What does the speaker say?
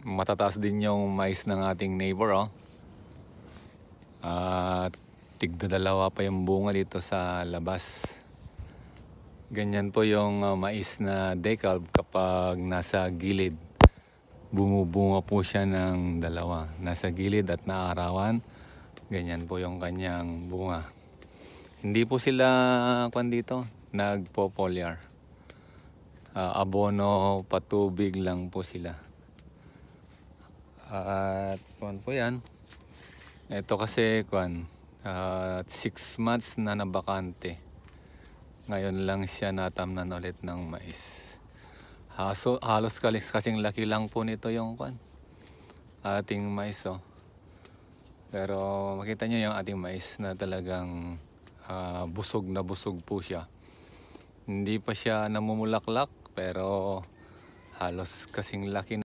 matataas din yung mais ng ating neighbor, oh. At tigdadalawa pa yung bunga dito sa labas. Ganyan po yung mais na decalb kapag nasa gilid. Bumubunga po siya ng dalawa. Nasa gilid at naarawan. Ganyan po yung kanyang bunga. Hindi po sila dito nagpo-foliar. Abono patubig lang po sila. At po yan. Ito kasi 6 months na nabakante. Ngayon lang siya natamnan ulit ng mais. Halos kasing laki lang po nito yung ating mais, oh. Pero makita niyo yung ating mais na talagang busog na busog po siya. Hindi pa siya namumulaklak pero halos kasing laki